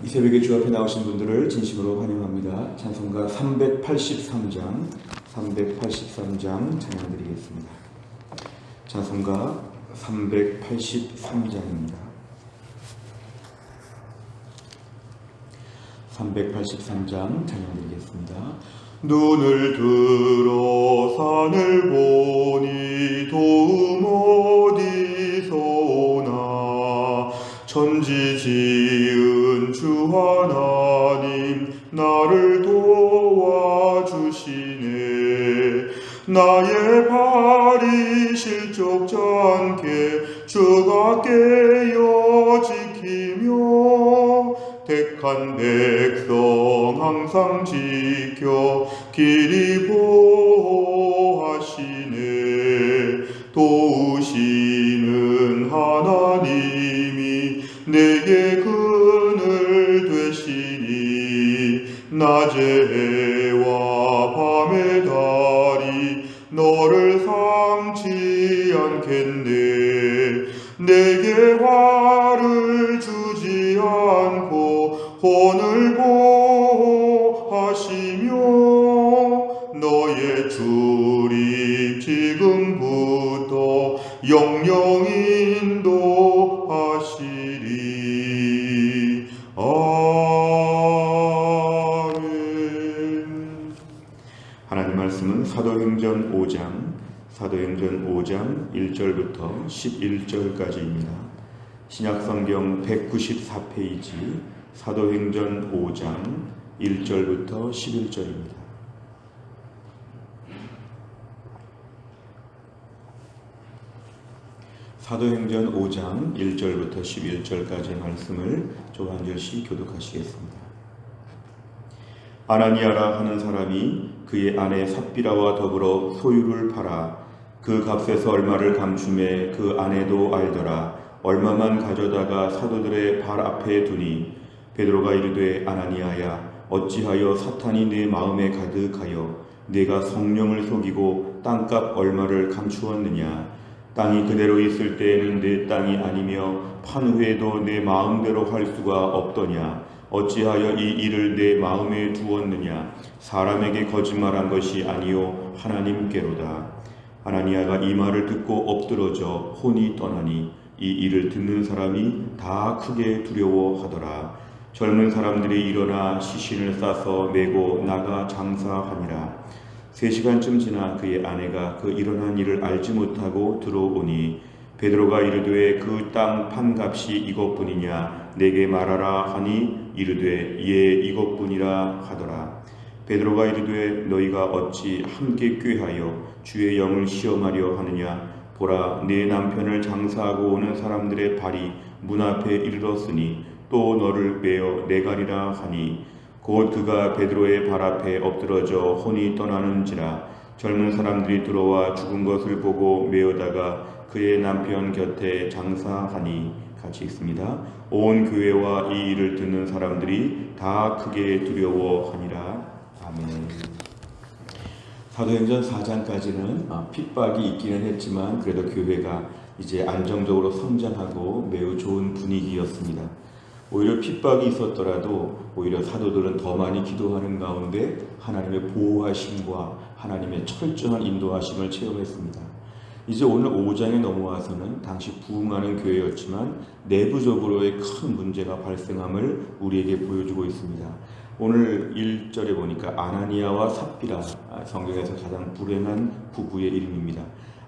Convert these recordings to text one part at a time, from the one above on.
이 새벽에 주 앞에 나오신 분들을 진심으로 환영합니다. 찬송가 383장 찬양드리겠습니다. 찬송가 383장입니다. 383장 찬양드리겠습니다. 눈을 들어 산을 보니 도움 어디서 오나 천지 지은 주 하나님 나를 도와주시네. 나의 발이 실족지 않게 주가 깨어 지키며 택한 백성 항상 지켜 길이 보호하시네. 도우시는 하나님이 내게 그늘 되시니 낮의 해와 밤의 달이 너를 삼지 않겠네. 내게 화를 주지 않고 혼을 보호하시며 너의 출입 지금부터 영영 인도하시리. 아멘. 하나님 말씀은 사도행전 5장 1절부터 11절까지입니다. 신약성경 194페이지 사도행전 5장 1절부터 11절입니다. 사도행전 5장 1절부터 11절까지의 말씀을 조 한 절씩 교독하시겠습니다. 아나니아라 하는 사람이 그의 아내 삽비라와 더불어 소유를 팔아 그 값에서 얼마를 감춤해 그 아내도 알더라. 얼마만 가져다가 사도들의 발 앞에 두니 베드로가 이르되 아나니아야 어찌하여 사탄이 내 마음에 가득하여 내가 성령을 속이고 땅값 얼마를 감추었느냐. 땅이 그대로 있을 때에는 내 땅이 아니며 판 후에도 내 마음대로 할 수가 없더냐. 어찌하여 이 일을 내 마음에 두었느냐. 사람에게 거짓말한 것이 아니요 하나님께로다. 아나니아가 이 말을 듣고 엎드러져 혼이 떠나니 이 일을 듣는 사람이 다 크게 두려워하더라. 젊은 사람들이 일어나 시신을 싸서 메고 나가 장사하니라. 3시간쯤 지나 그의 아내가 그 일어난 일을 알지 못하고 들어오니 베드로가 이르되 그 땅 판값이 이것뿐이냐 내게 말하라 하니 이르되 예 이것뿐이라 하더라. 베드로가 이르되 너희가 어찌 함께 꾀하여 주의 영을 시험하려 하느냐. 보라 내 남편을 장사하고 오는 사람들의 발이 문 앞에 이르렀으니 또 너를 메어 내가리라 하니 곧 그가 베드로의 발 앞에 엎드러져 혼이 떠나는지라. 젊은 사람들이 들어와 죽은 것을 보고 메어다가 그의 남편 곁에 장사하니. 같이 읽습니다. 온 교회와 이 일을 듣는 사람들이 다 크게 두려워하니라. 아멘. 사도행전 4장까지는 핍박이 있기는 했지만 그래도 교회가 이제 안정적으로 성장하고 매우 좋은 분위기였습니다. 오히려 핍박이 있었더라도 오히려 사도들은 더 많이 기도하는 가운데 하나님의 보호하심과 하나님의 철저한 인도하심을 체험했습니다. 이제 오늘 5장에 넘어와서는 당시 부흥하는 교회였지만 내부적으로의 큰 문제가 발생함을 우리에게 보여주고 있습니다. 오늘 1절에 보니까 아나니아와 삽비라, 성경에서 가장 불행한 부부의 이름입니다.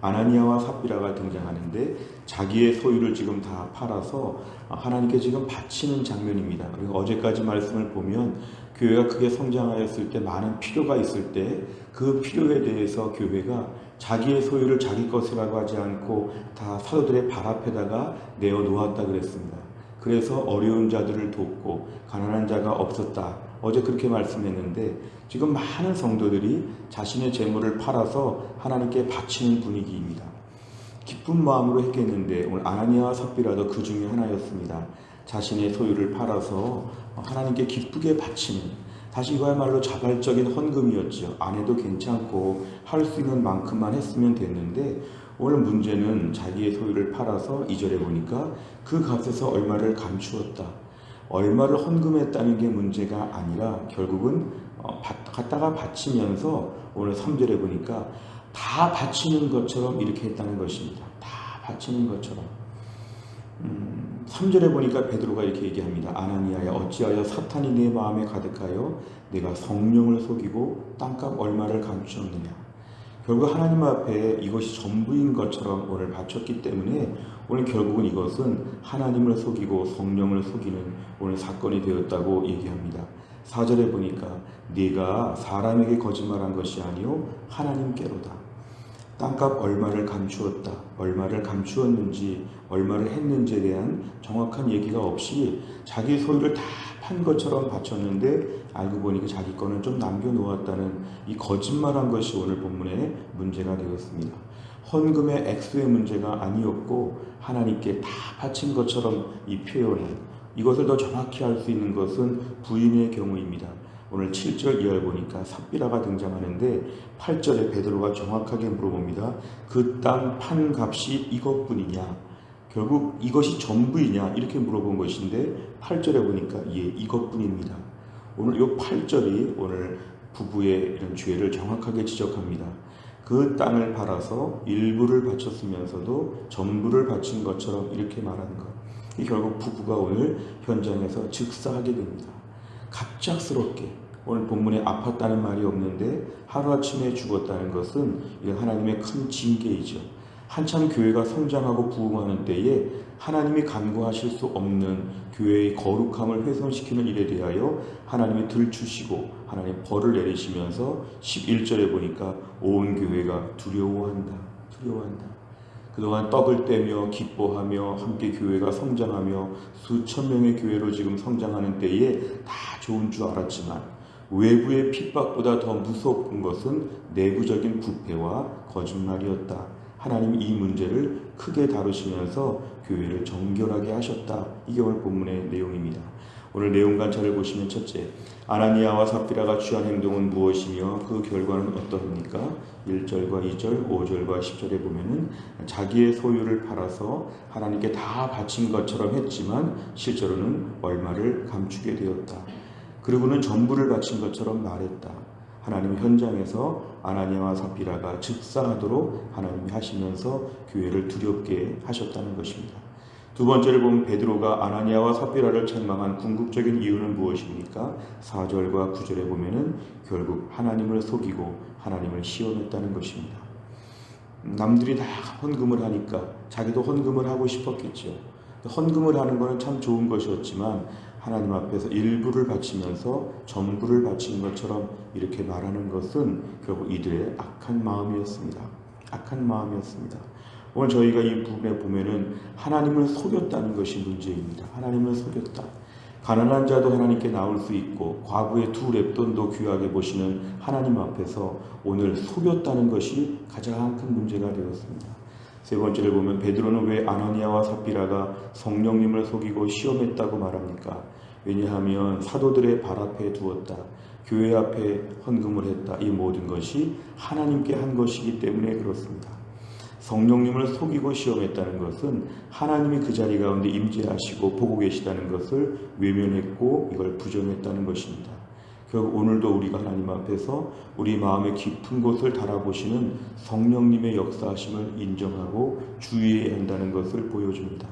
아나니아와 삽비라가 등장하는데 자기의 소유를 지금 다 팔아서 하나님께 지금 바치는 장면입니다. 그리고 어제까지 말씀을 보면 교회가 크게 성장하였을 때 많은 필요가 있을 때 그 필요에 대해서 교회가 자기의 소유를 자기 것이라고 하지 않고 다 사도들의 발 앞에다가 내어 놓았다 그랬습니다. 그래서 어려운 자들을 돕고 가난한 자가 없었다. 어제 그렇게 말씀했는데 지금 많은 성도들이 자신의 재물을 팔아서 하나님께 바치는 분위기입니다. 기쁜 마음으로 했겠는데 오늘 아나니아와 삽비라도 그 중에 하나였습니다. 자신의 소유를 팔아서 하나님께 기쁘게 바치는, 다시 이거야말로 자발적인 헌금이었죠. 안 해도 괜찮고 할 수 있는 만큼만 했으면 됐는데 오늘 문제는 자기의 소유를 팔아서 2절에 보니까 그 값에서 얼마를 감추었다. 얼마를 헌금했다는 게 문제가 아니라 결국은 갖다가 바치면서 오늘 3절에 보니까 다 바치는 것처럼 이렇게 했다는 것입니다. 다 바치는 것처럼. 3절에 보니까 베드로가 이렇게 얘기합니다. 아나니아야 어찌하여 사탄이 내 마음에 가득하여 내가 성령을 속이고 땅값 얼마를 감추었느냐. 결국 하나님 앞에 이것이 전부인 것처럼 오늘 바쳤기 때문에 오늘 결국은 이것은 하나님을 속이고 성령을 속이는 오늘 사건이 되었다고 얘기합니다. 4절에 보니까 네가 사람에게 거짓말한 것이 아니요 하나님께로다. 땅값 얼마를 감추었다. 얼마를 감추었는지 얼마를 했는지에 대한 정확한 얘기가 없이 자기 소유를 다 판 것처럼 바쳤는데 알고 보니까 자기 거는 좀 남겨놓았다는 이 거짓말한 것이 오늘 본문의 문제가 되었습니다. 헌금의 액수의 문제가 아니었고 하나님께 다 바친 것처럼 이 표현은 이것을 더 정확히 알 수 있는 것은 부인의 경우입니다. 오늘 7절 이하를 보니까 삽비라가 등장하는데 8절에 베드로가 정확하게 물어봅니다. 그 땅 판 값이 이것뿐이냐? 결국 이것이 전부이냐? 이렇게 물어본 것인데 8절에 보니까 예, 이것뿐입니다. 오늘 이 8절이 오늘 부부의 이런 죄를 정확하게 지적합니다. 그 땅을 팔아서 일부를 바쳤으면서도 전부를 바친 것처럼 이렇게 말하는 것. 이 결국 부부가 오늘 현장에서 즉사하게 됩니다. 갑작스럽게 오늘 본문에 아팠다는 말이 없는데 하루아침에 죽었다는 것은 이건 하나님의 큰 징계이죠. 한참 교회가 성장하고 부흥하는 때에 하나님이 간구하실 수 없는 교회의 거룩함을 훼손시키는 일에 대하여 하나님이 들추시고 하나님 벌을 내리시면서 11절에 보니까 온 교회가 두려워한다. 그동안 떡을 떼며 기뻐하며 함께 교회가 성장하며 수천 명의 교회로 지금 성장하는 때에 다 좋은 줄 알았지만 외부의 핍박보다 더 무서운 것은 내부적인 부패와 거짓말이었다. 하나님이 이 문제를 크게 다루시면서 교회를 정결하게 하셨다. 이게 오늘 본문의 내용입니다. 오늘 내용 관찰을 보시면 첫째, 아나니아와 삽비라가 취한 행동은 무엇이며 그 결과는 어떠합니까? 1절과 2절, 5절과 10절에 보면은 자기의 소유를 팔아서 하나님께 다 바친 것처럼 했지만 실제로는 얼마를 감추게 되었다. 그리고는 전부를 바친 것처럼 말했다. 하나님 현장에서 아나니아와 삽비라가 즉사하도록 하나님이 하시면서 교회를 두렵게 하셨다는 것입니다. 두 번째를 보면 베드로가 아나니아와 삽비라를 책망한 궁극적인 이유는 무엇입니까? 4절과 9절에 보면은 결국 하나님을 속이고 하나님을 시험했다는 것입니다. 남들이 다 헌금을 하니까 자기도 헌금을 하고 싶었겠죠. 헌금을 하는 것은 참 좋은 것이었지만 하나님 앞에서 일부를 바치면서 전부를 바치는 것처럼 이렇게 말하는 것은 결국 이들의 악한 마음이었습니다. 오늘 저희가 이 부분에 보면은 하나님을 속였다는 것이 문제입니다. 하나님을 속였다. 가난한 자도 하나님께 나올 수 있고 과부의 두 렙돈도 귀하게 보시는 하나님 앞에서 오늘 속였다는 것이 가장 큰 문제가 되었습니다. 세 번째를 보면 베드로는 왜 아나니아와 삽비라가 성령님을 속이고 시험했다고 말합니까? 왜냐하면 사도들의 발 앞에 두었다. 교회 앞에 헌금을 했다. 이 모든 것이 하나님께 한 것이기 때문에 그렇습니다. 성령님을 속이고 시험했다는 것은 하나님이 그 자리 가운데 임재하시고 보고 계시다는 것을 외면했고 이걸 부정했다는 것입니다. 결국 오늘도 우리가 하나님 앞에서 우리 마음의 깊은 곳을 달아보시는 성령님의 역사하심을 인정하고 주의해야 한다는 것을 보여줍니다.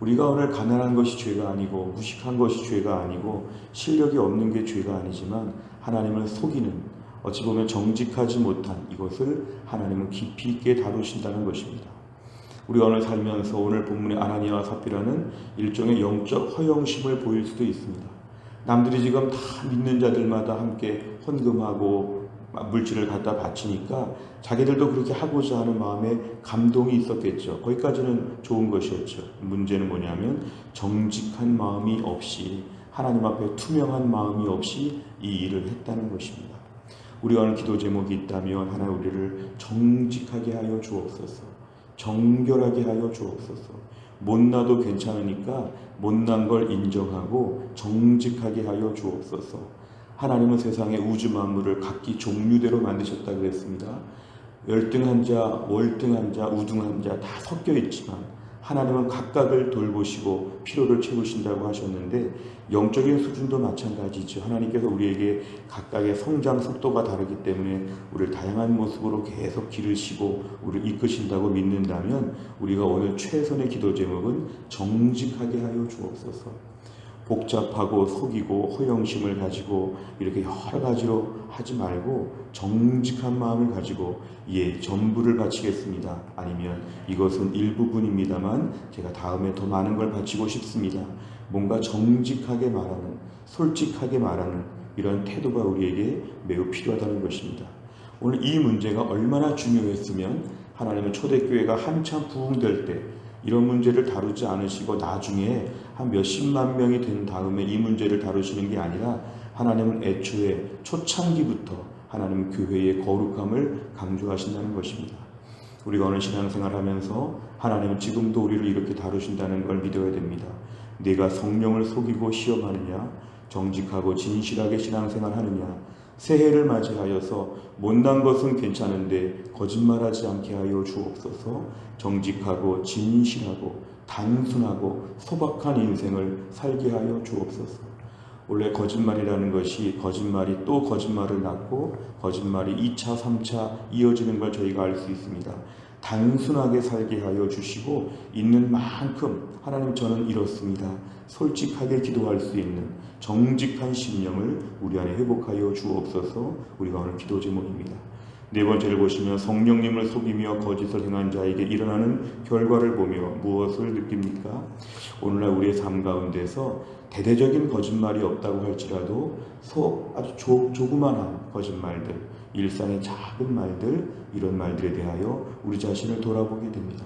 우리가 오늘 가난한 것이 죄가 아니고 무식한 것이 죄가 아니고 실력이 없는 게 죄가 아니지만 하나님을 속이는 어찌 보면 정직하지 못한 이것을 하나님은 깊이 있게 다루신다는 것입니다. 우리가 오늘 살면서 오늘 본문의 아나니아와 삽비라는 일종의 영적 허영심을 보일 수도 있습니다. 남들이 지금 다 믿는 자들마다 함께 헌금하고 물질을 갖다 바치니까 자기들도 그렇게 하고자 하는 마음에 감동이 있었겠죠. 거기까지는 좋은 것이었죠. 문제는 뭐냐면 정직한 마음이 없이 하나님 앞에 투명한 마음이 없이 이 일을 했다는 것입니다. 우리가 오늘 기도 제목이 있다면 하나님 우리를 정직하게 하여 주옵소서. 정결하게 하여 주옵소서. 못나도 괜찮으니까 못난 걸 인정하고 정직하게 하여 주옵소서. 하나님은 세상의 우주 만물을 각기 종류대로 만드셨다 그랬습니다. 열등한 자, 월등한 자, 우등한 자 다 섞여 있지만 하나님은 각각을 돌보시고 필요를 채우신다고 하셨는데 영적인 수준도 마찬가지죠. 하나님께서 우리에게 각각의 성장 속도가 다르기 때문에 우리를 다양한 모습으로 계속 기르시고 우리를 이끄신다고 믿는다면 우리가 오늘 최선의 기도 제목은 정직하게 하여 주옵소서. 복잡하고 속이고 허영심을 가지고 이렇게 여러 가지로 하지 말고 정직한 마음을 가지고 전부를 바치겠습니다. 아니면 이것은 일부분입니다만 제가 다음에 더 많은 걸 바치고 싶습니다. 뭔가 정직하게 말하는, 솔직하게 말하는 이런 태도가 우리에게 매우 필요하다는 것입니다. 오늘 이 문제가 얼마나 중요했으면 하나님은 초대교회가 한참 부흥될 때 이런 문제를 다루지 않으시고 나중에 한 몇십만 명이 된 다음에 이 문제를 다루시는 게 아니라 하나님은 애초에 초창기부터 하나님 교회의 거룩함을 강조하신다는 것입니다. 우리가 오늘 신앙생활하면서 하나님은 지금도 우리를 이렇게 다루신다는 걸 믿어야 됩니다. 네가 성령을 속이고 시험하느냐, 정직하고 진실하게 신앙생활하느냐, 새해를 맞이하여서 못난 것은 괜찮은데 거짓말하지 않게 하여 주옵소서. 정직하고 진실하고 단순하고 소박한 인생을 살게 하여 주옵소서. 원래 거짓말이라는 것이 거짓말이 또 거짓말을 낳고 거짓말이 2차, 3차 이어지는 걸 저희가 알 수 있습니다. 단순하게 살게 하여 주시고 있는 만큼 하나님 저는 이렇습니다. 솔직하게 기도할 수 있는 정직한 심령을 우리 안에 회복하여 주옵소서. 우리가 오늘 기도 제목입니다. 네 번째를 보시면 성령님을 속이며 거짓을 행한 자에게 일어나는 결과를 보며 무엇을 느낍니까? 오늘날 우리의 삶 가운데서 대대적인 거짓말이 없다고 할지라도 아주 조그만한 거짓말들, 일상의 작은 말들, 이런 말들에 대하여 우리 자신을 돌아보게 됩니다.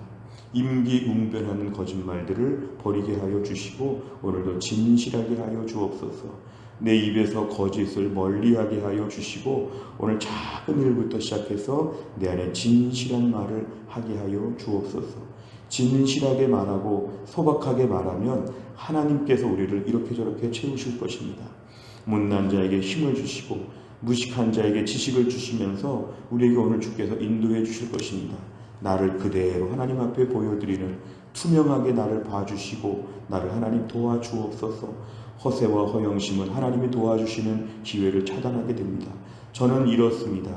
임기응변하는 거짓말들을 버리게 하여 주시고 오늘도 진실하게 하여 주옵소서. 내 입에서 거짓을 멀리하게 하여 주시고 오늘 작은 일부터 시작해서 내 안에 진실한 말을 하게 하여 주옵소서. 진실하게 말하고 소박하게 말하면 하나님께서 우리를 이렇게 저렇게 채우실 것입니다. 못난 자에게 힘을 주시고 무식한 자에게 지식을 주시면서 우리에게 오늘 주께서 인도해 주실 것입니다. 나를 그대로 하나님 앞에 보여드리는, 투명하게 나를 봐주시고 나를 하나님 도와주옵소서. 허세와 허영심은 하나님이 도와주시는 기회를 차단하게 됩니다. 저는 이렇습니다.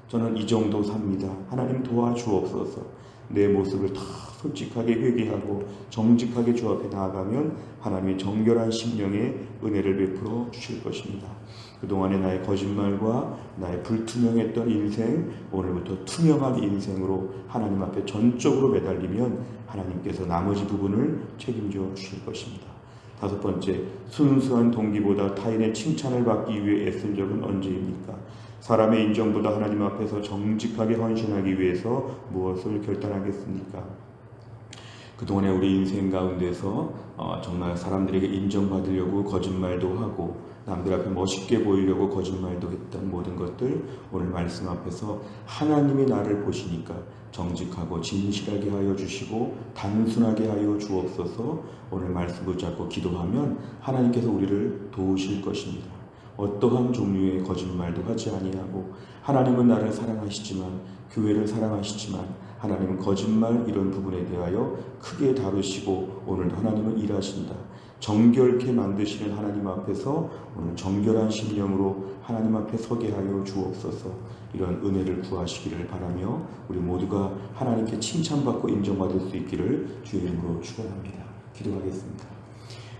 저는 이 정도 삽니다. 하나님 도와주옵소서. 내 모습을 다 솔직하게 회개하고 정직하게 주 앞에 나아가면 하나님이 정결한 심령의 은혜를 베풀어 주실 것입니다. 그동안의 나의 거짓말과 나의 불투명했던 인생, 오늘부터 투명한 인생으로 하나님 앞에 전적으로 매달리면 하나님께서 나머지 부분을 책임져 주실 것입니다. 다섯 번째, 순수한 동기보다 타인의 칭찬을 받기 위해 애쓴 적은 언제입니까? 사람의 인정보다 하나님 앞에서 정직하게 헌신하기 위해서 무엇을 결단하겠습니까? 그동안의 우리 인생 가운데서 정말 사람들에게 인정받으려고 거짓말도 하고 남들 앞에 멋있게 보이려고 거짓말도 했던 모든 것들 오늘 말씀 앞에서 하나님이 나를 보시니까 정직하고 진실하게 하여 주시고 단순하게 하여 주옵소서. 오늘 말씀 붙잡고 기도하면 하나님께서 우리를 도우실 것입니다. 어떠한 종류의 거짓말도 하지 아니하고 하나님은 나를 사랑하시지만 교회를 사랑하시지만 하나님은 거짓말 이런 부분에 대하여 크게 다루시고 오늘도 하나님은 일하신다. 정결케 만드시는 하나님 앞에서 오늘 정결한 심령으로 하나님 앞에 서게 하여 주옵소서. 이런 은혜를 구하시기를 바라며 우리 모두가 하나님께 칭찬받고 인정받을 수 있기를 주의 이름으로 축원합니다. 기도하겠습니다.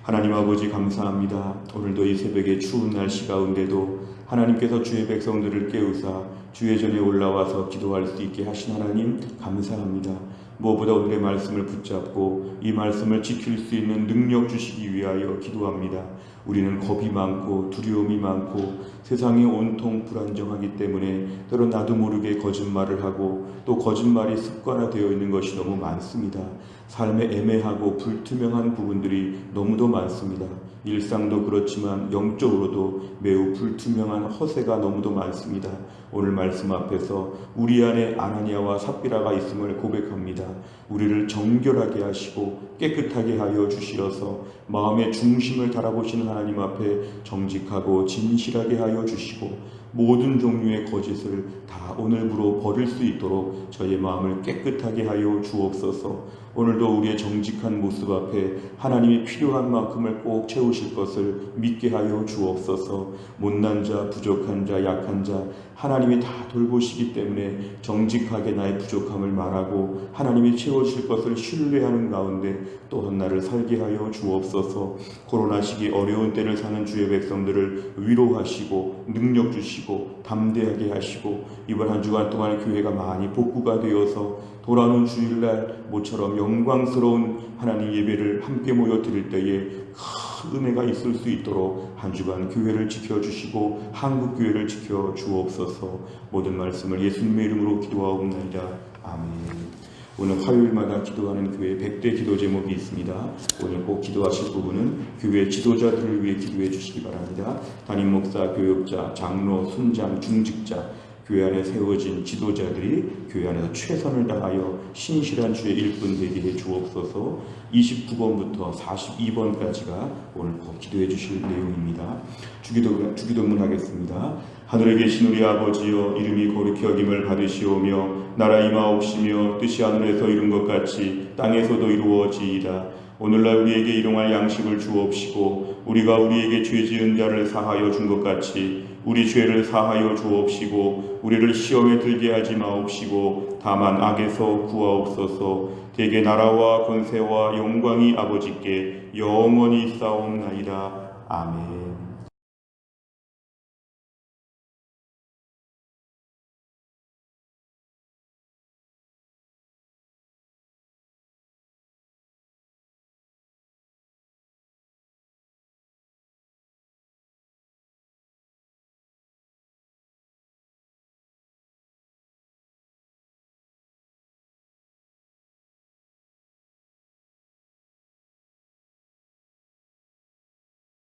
하나님 아버지 감사합니다. 오늘도 이 새벽에 추운 날씨 가운데도 하나님께서 주의 백성들을 깨우사 주의 전에 올라와서 기도할 수 있게 하신 하나님 감사합니다. 무엇보다 오늘의 말씀을 붙잡고 이 말씀을 지킬 수 있는 능력 주시기 위하여 기도합니다. 우리는 겁이 많고 두려움이 많고 세상이 온통 불안정하기 때문에 때론 나도 모르게 거짓말을 하고 또 거짓말이 습관화되어 있는 것이 너무 많습니다. 삶에 애매하고 불투명한 부분들이 너무도 많습니다. 일상도 그렇지만 영적으로도 매우 불투명한 허세가 너무도 많습니다. 오늘 말씀 앞에서 우리 안에 아나니아와 삽비라가 있음을 고백합니다. 우리를 정결하게 하시고 깨끗하게 하여 주시어서 마음의 중심을 달아보시는 하나님 앞에 정직하고 진실하게 하여 주시고 모든 종류의 거짓을 다 오늘부로 버릴 수 있도록 저의 마음을 깨끗하게 하여 주옵소서. 오늘도 우리의 정직한 모습 앞에 하나님이 필요한 만큼을 꼭 채우실 것을 믿게 하여 주옵소서. 못난 자, 부족한 자, 약한 자 하나님이 다 돌보시기 때문에 정직하게 나의 부족함을 말하고 하나님이 채워주실 것을 신뢰하는 가운데 또한 나를 살게 하여 주옵소서. 코로나 시기 어려운 때를 사는 주의 백성들을 위로하시고 능력 주시고 담대하게 하시고 이번 한 주간 동안 교회가 많이 복구가 되어서 돌아오는 주일날 모처럼 영광스러운 하나님 예배를 함께 모여 드릴 때에 큰 은혜가 있을 수 있도록 한 주간 교회를 지켜주시고 한국 교회를 지켜 주옵소서. 모든 말씀을 예수님의 이름으로 기도하옵나이다. 아멘. 오늘 화요일마다 기도하는 교회 100대 기도 제목이 있습니다. 오늘 꼭 기도하실 부분은 교회 지도자들을 위해 기도해 주시기 바랍니다. 담임 목사, 교역자, 장로, 순장, 중직자 교회 안에 세워진 지도자들이 교회 안에서 최선을 다하여 신실한 주의 일꾼 되게 해 주옵소서. 29번부터 42번까지가 오늘 꼭 기도해 주실 내용입니다. 주기도문 하겠습니다. 하늘에 계신 우리 아버지여, 이름이 거룩히 여김을 받으시오며 나라 임하옵시며 뜻이 하늘에서 이룬 것 같이 땅에서도 이루어지이다. 오늘날 우리에게 일용할 양식을 주옵시고 우리가 우리에게 죄 지은 자를 사하여 준 것 같이 우리 죄를 사하여 주옵시고 우리를 시험에 들게 하지 마옵시고 다만 악에서 구하옵소서. 대개 나라와 권세와 영광이 아버지께 영원히 있사옵나이다. 아멘.